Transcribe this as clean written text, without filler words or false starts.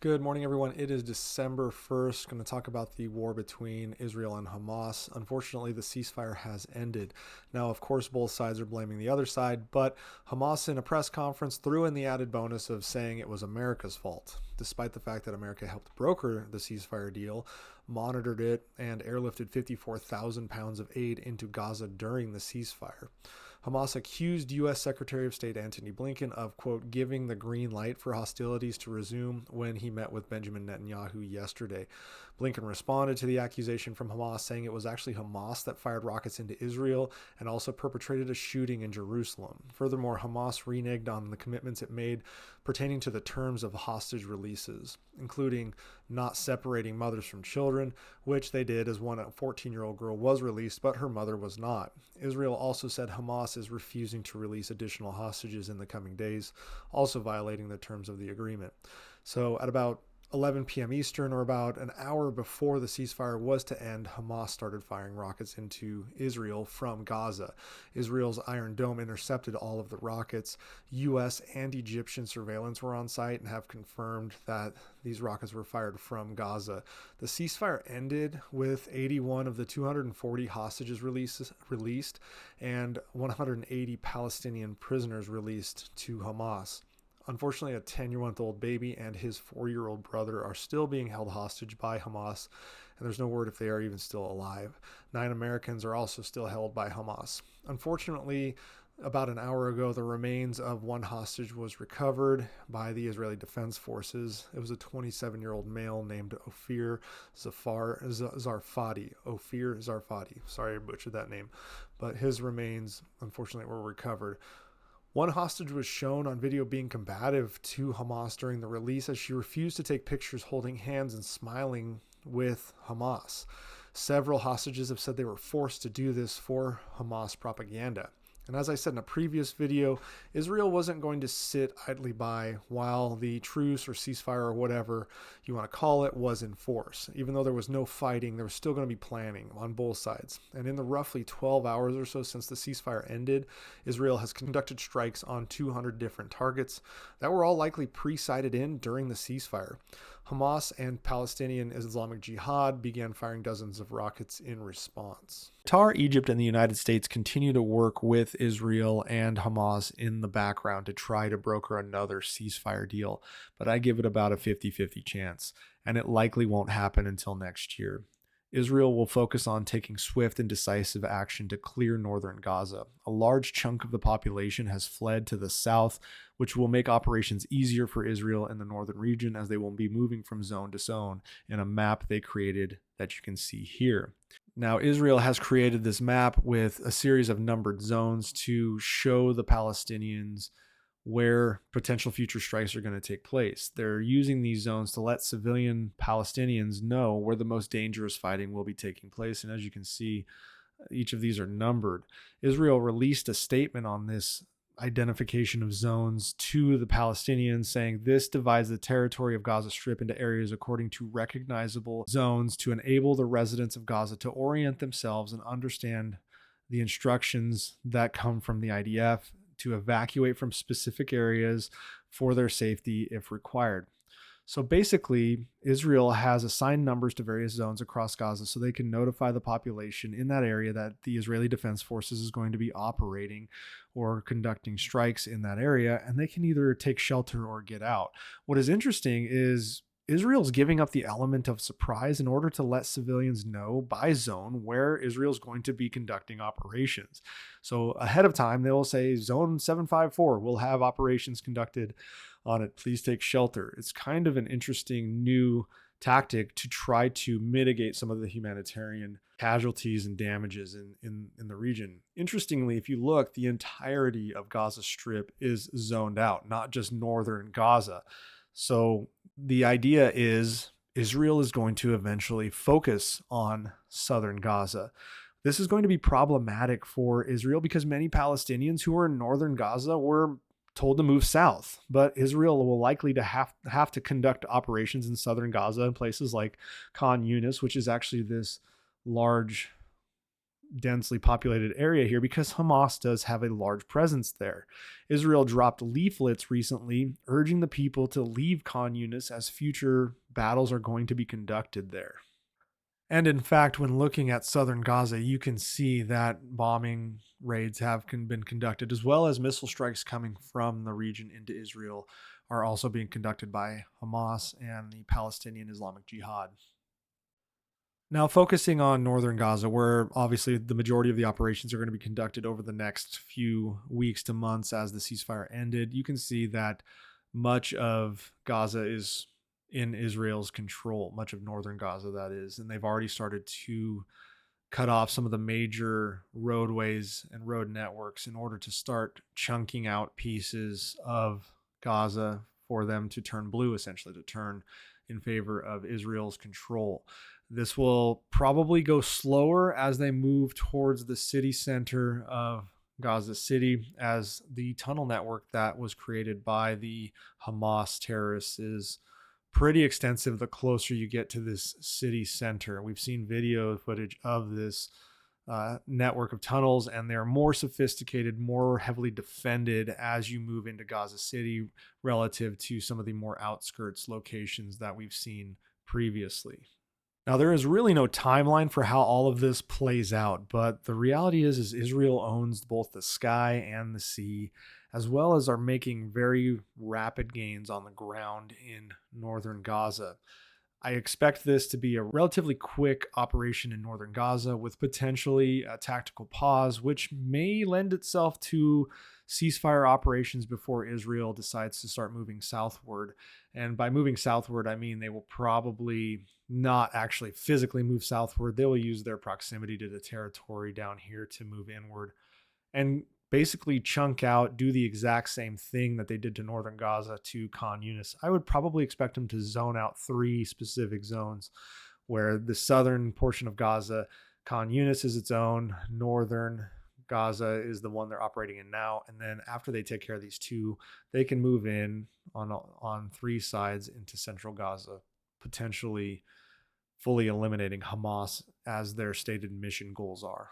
Good morning, everyone. It is December 1st. Going to talk about the war between Israel and Hamas. Unfortunately, the ceasefire has ended. Now, of course, both sides are blaming the other side, but Hamas in a press conference threw in the added bonus of saying it was America's fault, despite the fact that America helped broker the ceasefire deal, monitored it, and airlifted 54,000 pounds of aid into Gaza during the ceasefire. Hamas accused U.S. Secretary of State Antony Blinken of, quote, giving the green light for hostilities to resume when he met with Benjamin Netanyahu yesterday. Blinken responded to the accusation from Hamas, saying it was actually Hamas that fired rockets into Israel and also perpetrated a shooting in Jerusalem. Furthermore, Hamas reneged on the commitments it made pertaining to the terms of hostage releases, including not separating mothers from children, which they did as one 14-year-old girl was released, but her mother was not. Israel also said Hamas is refusing to release additional hostages in the coming days, also violating the terms of the agreement. So at about 11 p.m. Eastern, or about an hour before the ceasefire was to end, Hamas started firing rockets into Israel from Gaza. Israel's Iron Dome intercepted all of the rockets. U.S. and Egyptian surveillance were on site and have confirmed that these rockets were fired from Gaza. The ceasefire ended with 81 of the 240 hostages released and 180 Palestinian prisoners released to Hamas. Unfortunately, a 10-year-old baby and his 4-year-old brother are still being held hostage by Hamas, and there's no word if they are even still alive. 9 Americans are also still held by Hamas. Unfortunately, about an hour ago, the remains of one hostage was recovered by the Israeli Defense Forces. It was a 27-year-old male named Ophir Zarfati. Ophir Zarfati. Sorry, I butchered that name. But his remains, unfortunately, were recovered. One hostage was shown on video being combative to Hamas during the release as she refused to take pictures holding hands and smiling with Hamas. Several hostages have said they were forced to do this for Hamas propaganda. And as I said in a previous video, Israel wasn't going to sit idly by while the truce or ceasefire or whatever you want to call it was in force. Even though there was no fighting, there was still going to be planning on both sides. And in the roughly 12 hours or so since the ceasefire ended, Israel has conducted strikes on 200 different targets that were all likely pre-sighted in during the ceasefire. Hamas and Palestinian Islamic Jihad began firing dozens of rockets in response. Qatar, Egypt, and the United States continue to work with Israel and Hamas in the background to try to broker another ceasefire deal, but I give it about a 50-50 chance, and it likely won't happen until next year. Israel will focus on taking swift and decisive action to clear northern Gaza. A large chunk of the population has fled to the south, which will make operations easier for Israel in the northern region as they will be moving from zone to zone in a map they created that you can see here. Now, Israel has created this map with a series of numbered zones to show the Palestinians where potential future strikes are going to take place. They're using these zones to let civilian Palestinians know where the most dangerous fighting will be taking place. And as you can see, each of these are numbered. Israel released a statement on this identification of zones to the Palestinians, saying this divides the territory of Gaza Strip into areas according to recognizable zones to enable the residents of Gaza to orient themselves and understand the instructions that come from the IDF to evacuate from specific areas for their safety if required. So basically, Israel has assigned numbers to various zones across Gaza so they can notify the population in that area that the Israeli Defense Forces is going to be operating or conducting strikes in that area, and they can either take shelter or get out. What is interesting is Israel's giving up the element of surprise in order to let civilians know by zone where Israel's going to be conducting operations. So ahead of time, they will say Zone 754 will have operations conducted on it. Please take shelter. It's kind of an interesting new tactic to try to mitigate some of the humanitarian casualties and damages in the region. Interestingly, if you look, the entirety of Gaza Strip is zoned out, not just northern Gaza. So the idea is Israel is going to eventually focus on southern Gaza. This is going to be problematic for Israel because many Palestinians who are in northern Gaza were told to move south, but Israel will likely to have to conduct operations in southern Gaza in places like Khan Yunis, which is actually this large densely populated area here because Hamas does have a large presence there. Israel dropped leaflets recently urging the people to leave Khan Yunis as future battles are going to be conducted there. And in fact, when looking at southern Gaza, you can see that bombing raids have been conducted, as well as missile strikes coming from the region into Israel are also being conducted by Hamas and the Palestinian Islamic Jihad. Now, focusing on northern Gaza, where obviously the majority of the operations are going to be conducted over the next few weeks to months as the ceasefire ended, you can see that much of Gaza is in Israel's control, much of northern Gaza, that is. And they've already started to cut off some of the major roadways and road networks in order to start chunking out pieces of Gaza for them to turn blue, essentially, to turn in favor of Israel's control. This will probably go slower as they move towards the city center of Gaza City, as the tunnel network that was created by the Hamas terrorists is pretty extensive the closer you get to this city center. We've seen video footage of this network of tunnels, and they're more sophisticated, more heavily defended as you move into Gaza City relative to some of the more outskirts locations that we've seen previously. Now, there is really no timeline for how all of this plays out, but the reality is Israel owns both the sky and the sea, as well as are making very rapid gains on the ground in northern Gaza. I expect this to be a relatively quick operation in northern Gaza with potentially a tactical pause, which may lend itself to ceasefire operations before Israel decides to start moving southward. And by moving southward, I mean they will probably not actually physically move southward. They will use their proximity to the territory down here to move inward and basically chunk out, do the exact same thing that they did to northern Gaza to Khan Yunis. I would probably expect them to zone out 3 specific zones, where the southern portion of Gaza, Khan Yunis is its own, northern Gaza is the one they're operating in now, and then after they take care of these 2, they can move in on 3 sides into central Gaza, potentially fully eliminating Hamas as their stated mission goals are.